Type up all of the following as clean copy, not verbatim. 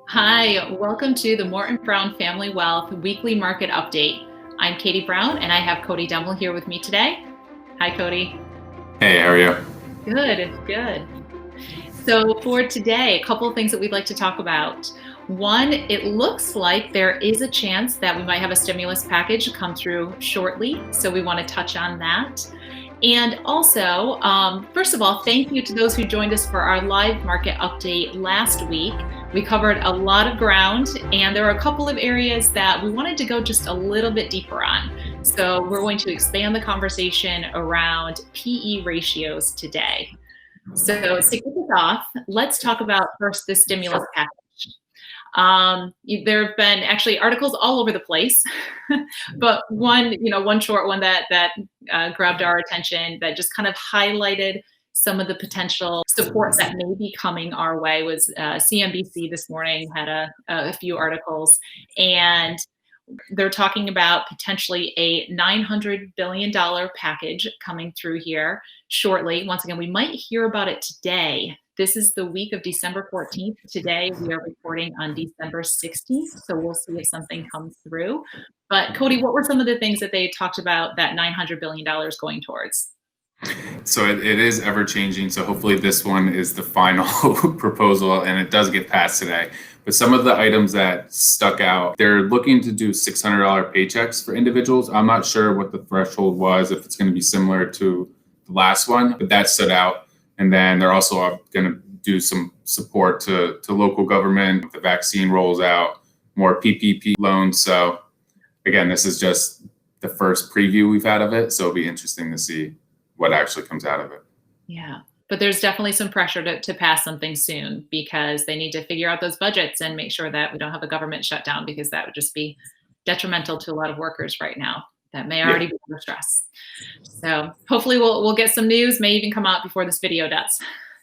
Hi, welcome to the Morton Brown Family Wealth Weekly Market Update. I'm Katie Brown and I have Cody Demel here with me today. Hi, Cody. Hey, how are you? Good. So, for today, a couple of things that we'd like to talk about. One, it looks like there is a chance that we might have a stimulus package come through shortly. So, we want to touch on that. And also, first of all, thank you to those who joined us for our live market update last week. We covered a lot of ground, and there are a couple of areas that we wanted to go just a little bit deeper on. So we're going to expand the conversation around PE ratios today. So to kick us off, let's talk about first the stimulus package. There have been actually articles all over the place, but one short one that grabbed our attention that just kind of highlighted some of the potential supports that may be coming our way was CNBC this morning had a few articles, and they're talking about potentially a $900 billion package coming through here shortly. Once again, we might hear about it today. This is the week of December 14th. Today, we are reporting on December 16th, so we'll see if something comes through. But Cody, what were some of the things that they talked about that $900 billion going towards? So it is ever changing. So hopefully this one is the final proposal and it does get passed today. But some of the items that stuck out, they're looking to do $600 paychecks for individuals. I'm not sure what the threshold was, if it's going to be similar to the last one, but that stood out. And then they're also going to do some support to local government. The vaccine rolls out, more PPP loans. So again, this is just the first preview we've had of it. So it'll be interesting to see what actually comes out of it. Yeah. But there's definitely some pressure to pass something soon because they need to figure out those budgets and make sure that we don't have a government shutdown, because that would just be detrimental to a lot of workers right now that may already be under stress. So hopefully we'll get some news, may even come out before this video does.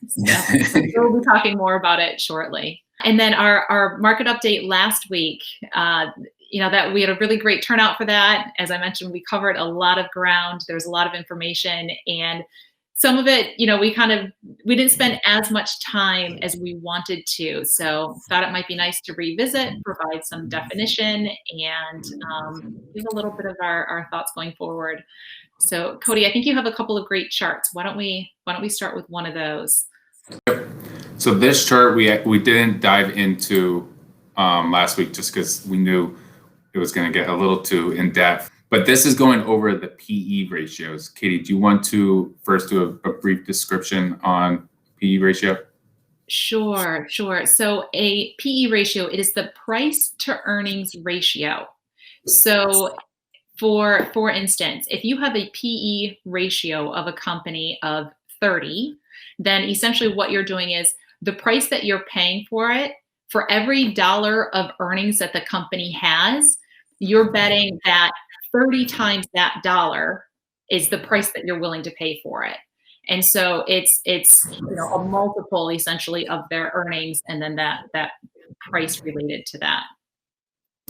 So we'll be talking more about it shortly. And then our market update last week, that we had a really great turnout for that. As I mentioned, we covered a lot of ground. There's a lot of information, and some of it, we didn't spend as much time as we wanted to. So thought it might be nice to revisit, provide some definition, and give a little bit of our thoughts going forward. So Cody, I think you have a couple of great charts. Why don't we start with one of those? Yep. So this chart we didn't dive into last week just because we knew it was going to get a little too in depth. But this is going over the PE ratios. Katie, do you want to first do a brief description on PE ratio? Sure. So a PE ratio, it is the price to earnings ratio. So for instance, if you have a PE ratio of a company of 30, then essentially what you're doing is the price that you're paying for it, for every dollar of earnings that the company has, you're betting that 30 times that dollar is the price that you're willing to pay for it. And so it's a multiple essentially of their earnings, and then that price related to that.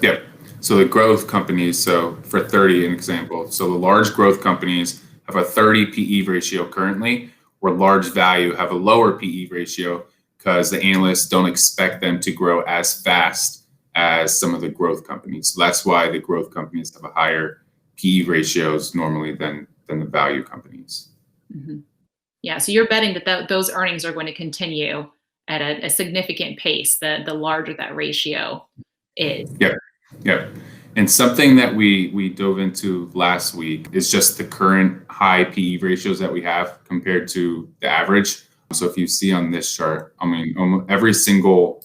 Yep. So the growth companies, so for 30, an example, so the large growth companies have a 30 PE ratio currently, where large value have a lower PE ratio because the analysts don't expect them to grow as fast as some of the growth companies. So that's why the growth companies have a higher PE ratios normally than the value companies. Mm-hmm. Yeah, so you're betting that those earnings are going to continue at a significant pace, the larger that ratio is. Yep. And something that we dove into last week is just the current high PE ratios that we have compared to the average. So if you see on this chart, I mean, almost every single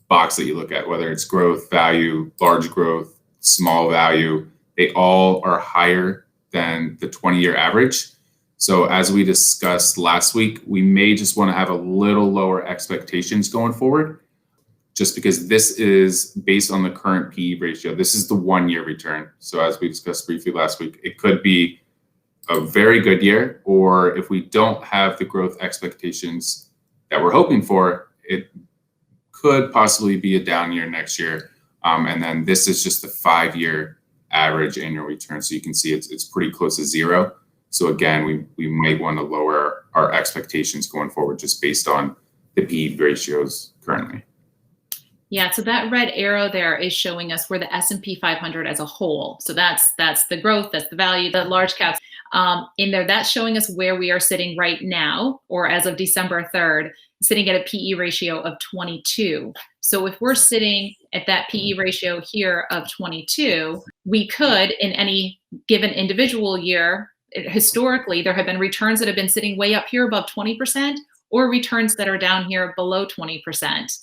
box that you look at, whether it's growth, value, large growth, small value, they all are higher than the 20-year average. So as we discussed last week, we may just want to have a little lower expectations going forward, just because this is based on the current PE ratio. This is the 1-year return. So as we discussed briefly last week, it could be a very good year, or if we don't have the growth expectations that we're hoping for, it could possibly be a down year next year. And then this is just the 5-year average annual return. So you can see it's pretty close to zero. So again, we might want to lower our expectations going forward just based on the PE ratios currently. Yeah, so that red arrow there is showing us where the S&P 500 as a whole. So that's the growth, that's the value, the large caps in there. That's showing us where we are sitting right now, or as of December 3rd, sitting at a PE ratio of 22. So if we're sitting at that PE ratio here of 22, we could, in any given individual year, historically, there have been returns that have been sitting way up here above 20%, or returns that are down here below 20%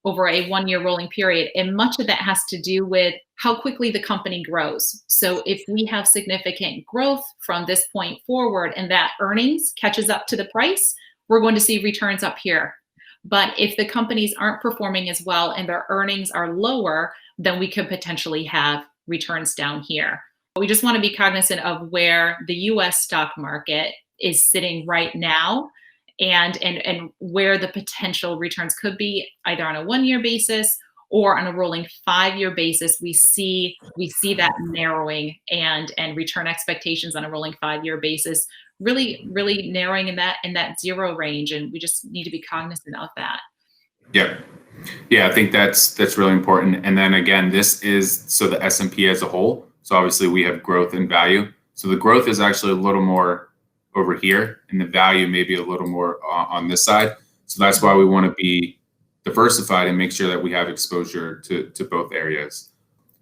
over a 1 year rolling period. And much of that has to do with how quickly the company grows. So if we have significant growth from this point forward and that earnings catches up to the price, we're going to see returns up here. But if the companies aren't performing as well and their earnings are lower, then we could potentially have returns down here. We just want to be cognizant of where the US stock market is sitting right now, and where the potential returns could be, either on a 1 year basis or on a rolling 5 year basis. We see that narrowing, and return expectations on a rolling 5 year basis really narrowing in that zero range, and we just need to be cognizant of that. Yeah. Yeah, I think that's really important. And then again, this is so the S&P as a whole. So obviously we have growth and value. So the growth is actually a little more over here, and the value maybe a little more on this side. So that's why we want to be diversified and make sure that we have exposure to both areas.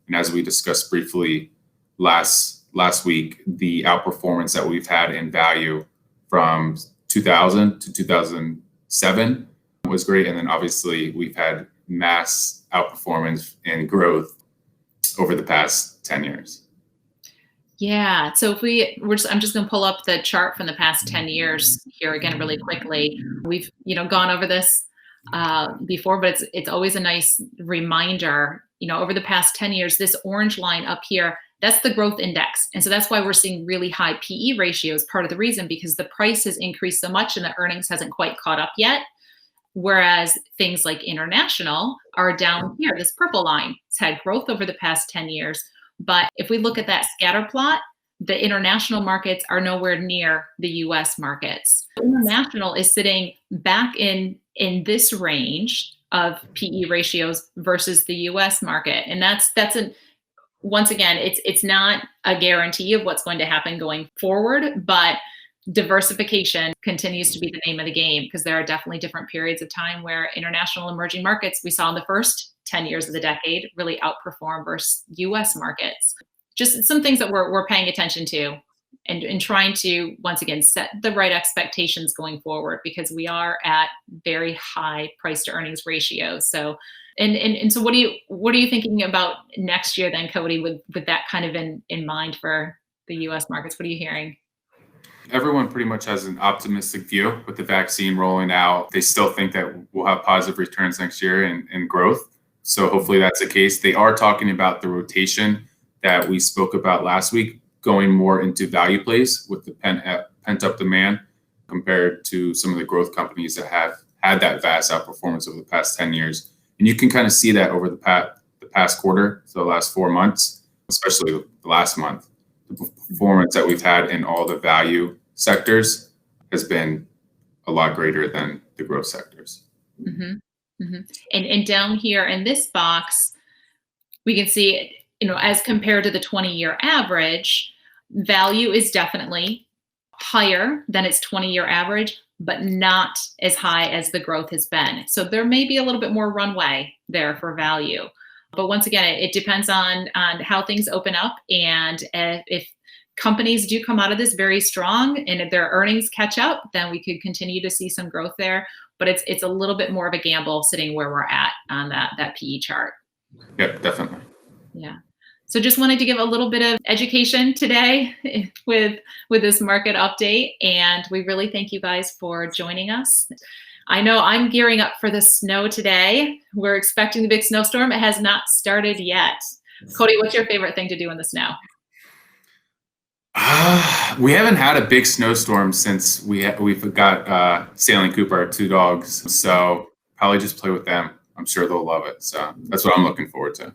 And as we discussed briefly last week, the outperformance that we've had in value from 2000 to 2007 was great. And then obviously we've had mass outperformance and growth over the past 10 years. Yeah. So I'm just going to pull up the chart from the past 10 years here again really quickly. We've gone over this before, but it's always a nice reminder. Over the past 10 years, this orange line up here, that's the growth index, and so that's why we're seeing really high PE ratios. Part of the reason, because the price has increased so much and the earnings hasn't quite caught up yet. Whereas things like international are down here. This purple line, it's had growth over the past 10 years. But if we look at that scatter plot, the international markets are nowhere near the US markets. International is sitting back in this range of PE ratios versus the US market. And once again, it's not a guarantee of what's going to happen going forward, but diversification continues to be the name of the game, because there are definitely different periods of time where international emerging markets, we saw in the first 10 years of the decade, really outperform versus US markets. Just some things that we're paying attention to, and trying to, once again, set the right expectations going forward, because we are at very high price to earnings ratios. So, and so what are you thinking about next year then, Cody, with that kind of in mind for the US markets? What are you hearing? Everyone pretty much has an optimistic view with the vaccine rolling out. They still think that we'll have positive returns next year and growth. So hopefully that's the case. They are talking about the rotation that we spoke about last week, going more into value plays with the pent up demand compared to some of the growth companies that have had that vast outperformance over the past 10 years. And you can kind of see that over the past quarter, so the last 4 months, especially the last month. The performance that we've had in all the value sectors has been a lot greater than the growth sectors. Mm-hmm. Mm-hmm. And down here in this box, we can see, as compared to the 20-year average, value is definitely higher than its 20-year average, but not as high as the growth has been. So there may be a little bit more runway there for value. But once again, it depends on how things open up, and if companies do come out of this very strong and if their earnings catch up, then we could continue to see some growth there. But it's a little bit more of a gamble sitting where we're at on that PE chart. Yep, definitely. Yeah. So just wanted to give a little bit of education today with this market update, and we really thank you guys for joining us. I know I'm gearing up for the snow today. We're expecting the big snowstorm. It has not started yet. Cody, what's your favorite thing to do in the snow? We haven't had a big snowstorm since we've got Sailing Cooper, our 2 dogs. So probably just play with them. I'm sure they'll love it. So that's what I'm looking forward to.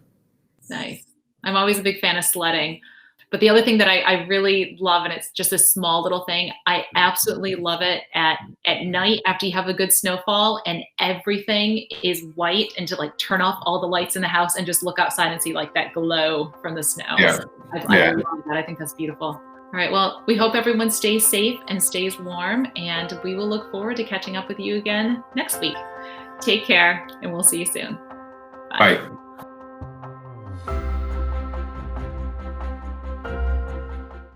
Nice. I'm always a big fan of sledding. But the other thing that I really love, and it's just a small little thing, I absolutely love it at night after you have a good snowfall and everything is white, and to like turn off all the lights in the house and just look outside and see like that glow from the snow. Yeah. I love that. I think that's beautiful. All right. Well, we hope everyone stays safe and stays warm, and we will look forward to catching up with you again next week. Take care, and we'll see you soon. Bye.